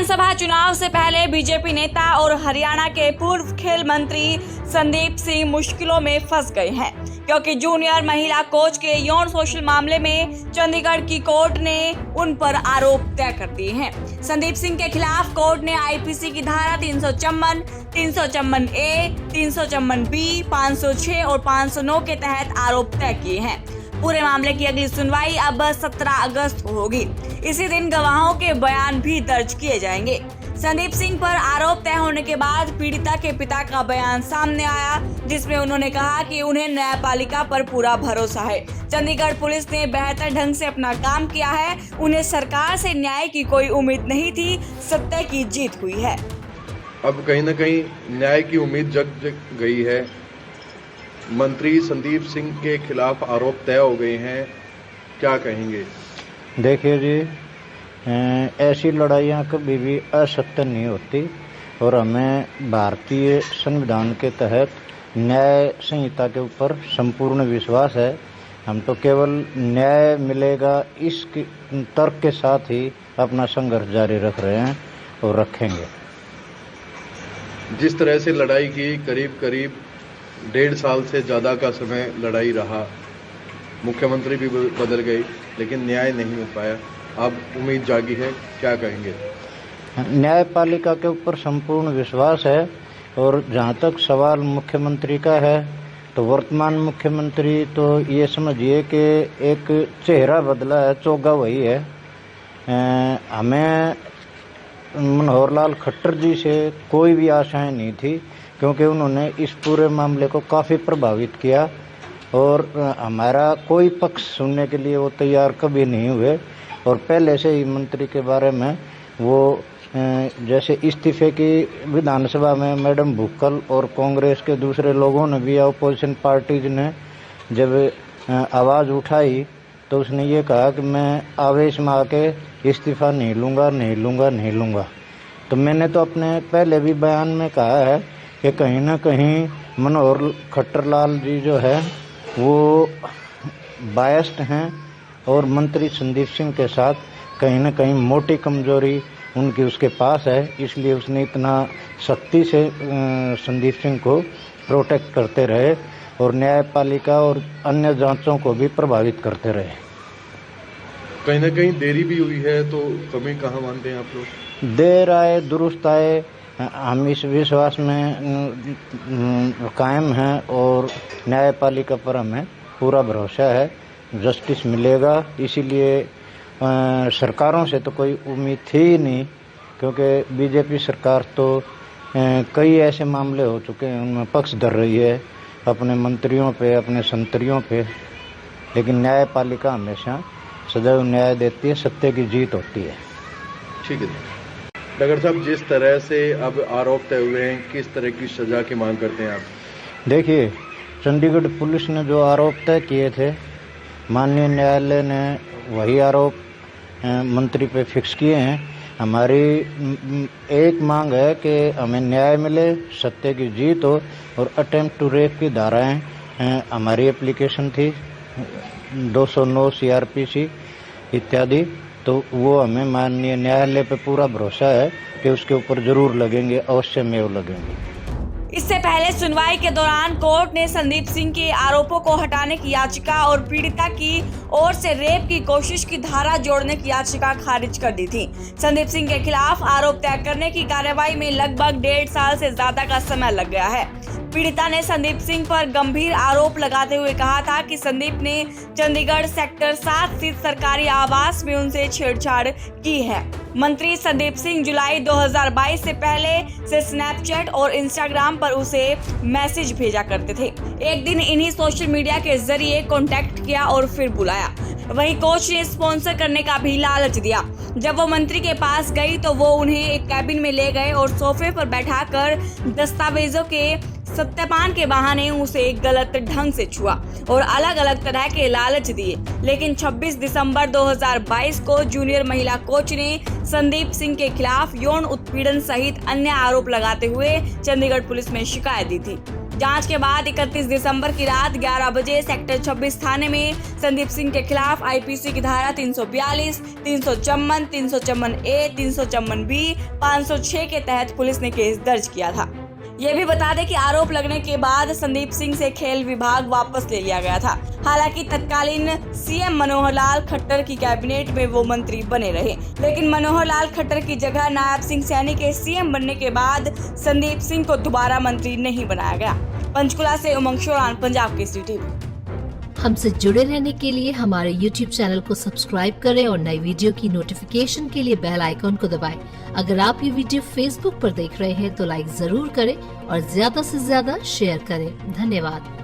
विधानसभा चुनाव से पहले बीजेपी नेता और हरियाणा के पूर्व खेल मंत्री संदीप सिंह मुश्किलों में फंस गए हैं, क्योंकि जूनियर महिला कोच के यौन शोषण मामले में चंडीगढ़ की कोर्ट ने उन पर आरोप तय कर दिए हैं। संदीप सिंह के खिलाफ कोर्ट ने आईपीसी की धारा 354, 354A, 354B, 506 और 509 के तहत आरोप तय किए हैं। पूरे मामले की अगली सुनवाई अब 17 अगस्त को होगी। इसी दिन गवाहों के बयान भी दर्ज किए जाएंगे। संदीप सिंह पर आरोप तय होने के बाद पीड़िता के पिता का बयान सामने आया, जिसमें उन्होंने कहा कि उन्हें न्यायपालिका पर पूरा भरोसा है। चंडीगढ़ पुलिस ने बेहतर ढंग से अपना काम किया है। उन्हें सरकार से न्याय की कोई उम्मीद नहीं थी, सत्य की जीत हुई है। अब कहीं न कहीं न्याय की उम्मीद जग गई है। मंत्री संदीप सिंह के खिलाफ आरोप तय हो गए हैं, क्या कहेंगे? देखिए जी, ऐसी लड़ाइयाँ कभी भी असत्य नहीं होती और हमें भारतीय संविधान के तहत न्याय संहिता के ऊपर संपूर्ण विश्वास है। हम तो केवल न्याय मिलेगा इस तर्क के साथ ही अपना संघर्ष जारी रख रहे हैं और रखेंगे। जिस तरह से लड़ाई की करीब 1.5 साल से ज़्यादा का समय लड़ाई रहा, मुख्यमंत्री भी बदल गई लेकिन न्याय नहीं मिल पाया, अब उम्मीद जागी है, क्या कहेंगे? न्यायपालिका के ऊपर संपूर्ण विश्वास है और जहाँ तक सवाल मुख्यमंत्री का है तो वर्तमान मुख्यमंत्री तो ये समझिए कि एक चेहरा बदला है, चोगा वही है। हमें मनोहर लाल खट्टर जी से कोई भी आशाएं नहीं थी, क्योंकि उन्होंने इस पूरे मामले को काफ़ी प्रभावित किया और हमारा कोई पक्ष सुनने के लिए वो तैयार कभी नहीं हुए। और पहले से ही मंत्री के बारे में वो जैसे इस्तीफे की विधानसभा में मैडम भुक्कल और कांग्रेस के दूसरे लोगों ने भी, अपोजिशन पार्टीज ने जब आवाज़ उठाई तो उसने ये कहा कि मैं आवेश में आके इस्तीफा नहीं लूँगा। तो मैंने तो अपने पहले भी बयान में कहा है कि कहीं ना कहीं मनोहर खट्टर लाल जी जो है वो बायस्ड हैं और मंत्री संदीप सिंह के साथ कहीं ना कहीं मोटी कमजोरी उनकी उसके पास है, इसलिए उसने इतना सख्ती से संदीप सिंह को प्रोटेक्ट करते रहे और न्यायपालिका और अन्य जांचों को भी प्रभावित करते रहे। कहीं ना कहीं देरी भी हुई है, तो कमी कहाँ मानते हैं आप लोग? देर आए दुरुस्त आए, हम इस विश्वास में कायम हैं और न्यायपालिका पर हमें पूरा भरोसा है, जस्टिस मिलेगा। इसीलिए सरकारों से तो कोई उम्मीद थी ही नहीं, क्योंकि बीजेपी सरकार तो कई ऐसे मामले हो चुके हैं उनमें पक्ष धर रही है अपने मंत्रियों पे, अपने संतरियों पे, लेकिन न्यायपालिका हमेशा सदैव न्याय देती है, सत्य की जीत होती है। ठीक है डॉक्टर साहब, जिस तरह से अब आरोप तय हुए हैं, किस तरह की सजा की मांग करते हैं आप? देखिए, चंडीगढ़ पुलिस ने जो आरोप तय किए थे, माननीय न्यायालय ने वही आरोप मंत्री पे फिक्स किए हैं। हमारी एक मांग है कि हमें न्याय मिले, सत्य की जीत हो और अटेम्प्ट टू रेप की धाराएं हमारी एप्लीकेशन थी 209 CRPC इत्यादि, तो वो हमें माननीय न्यायालय पे पूरा भरोसा है कि उसके ऊपर जरूर लगेंगे, अवश्य में वो लगेंगे। इससे पहले सुनवाई के दौरान कोर्ट ने संदीप सिंह के आरोपों को हटाने की याचिका और पीड़िता की ओर से रेप की कोशिश की धारा जोड़ने की याचिका खारिज कर दी थी। संदीप सिंह के खिलाफ आरोप तय करने की कार्यवाही में लगभग 1.5 साल से ज्यादा का समय लग गया है। पीड़िता ने संदीप सिंह पर गंभीर आरोप लगाते हुए कहा था कि संदीप ने चंडीगढ़ सेक्टर 7 स्थित सरकारी आवास में उनसे छेड़छाड़ की है। मंत्री संदीप सिंह जुलाई 2022 से पहले से स्नैपचैट और इंस्टाग्राम पर उसे मैसेज भेजा करते थे। एक दिन इन्हीं सोशल मीडिया के जरिए कांटेक्ट किया और फिर बुलाया। वहीं कोच ने स्पॉन्सर करने का भी लालच दिया। जब वो मंत्री के पास गई तो वो उन्हें एक कैबिन में ले गए और सोफे पर बैठाकर दस्तावेजों के सत्यापन के बहाने उसे गलत ढंग से छुआ और अलग अलग तरह के लालच दिए। लेकिन 26 दिसंबर 2022 को जूनियर महिला कोच ने संदीप सिंह के खिलाफ यौन उत्पीड़न सहित अन्य आरोप लगाते हुए चंडीगढ़ पुलिस में शिकायत दी थी। जांच के बाद 31 दिसंबर की रात 11 बजे सेक्टर 26 थाने में संदीप सिंह के खिलाफ आईपीसी की धारा 342, 354, 354A, 354B, 506 के तहत पुलिस ने केस दर्ज किया था। ये भी बता दें कि आरोप लगने के बाद संदीप सिंह से खेल विभाग वापस ले लिया गया था। हालांकि तत्कालीन सीएम मनोहर लाल खट्टर की कैबिनेट में वो मंत्री बने रहे, लेकिन मनोहर लाल खट्टर की जगह नायब सिंह सैनी के सीएम बनने के बाद संदीप सिंह को दोबारा मंत्री नहीं बनाया गया। पंचकुला से उमंग शोरान, पंजाब केसरी टीवी। हमसे जुड़े रहने के लिए हमारे YouTube चैनल को सब्सक्राइब करें और नई वीडियो की नोटिफिकेशन के लिए बेल आइकॉन को दबाएं। अगर आप ये वीडियो Facebook पर देख रहे हैं तो लाइक जरूर करें और ज्यादा से ज्यादा शेयर करें। धन्यवाद।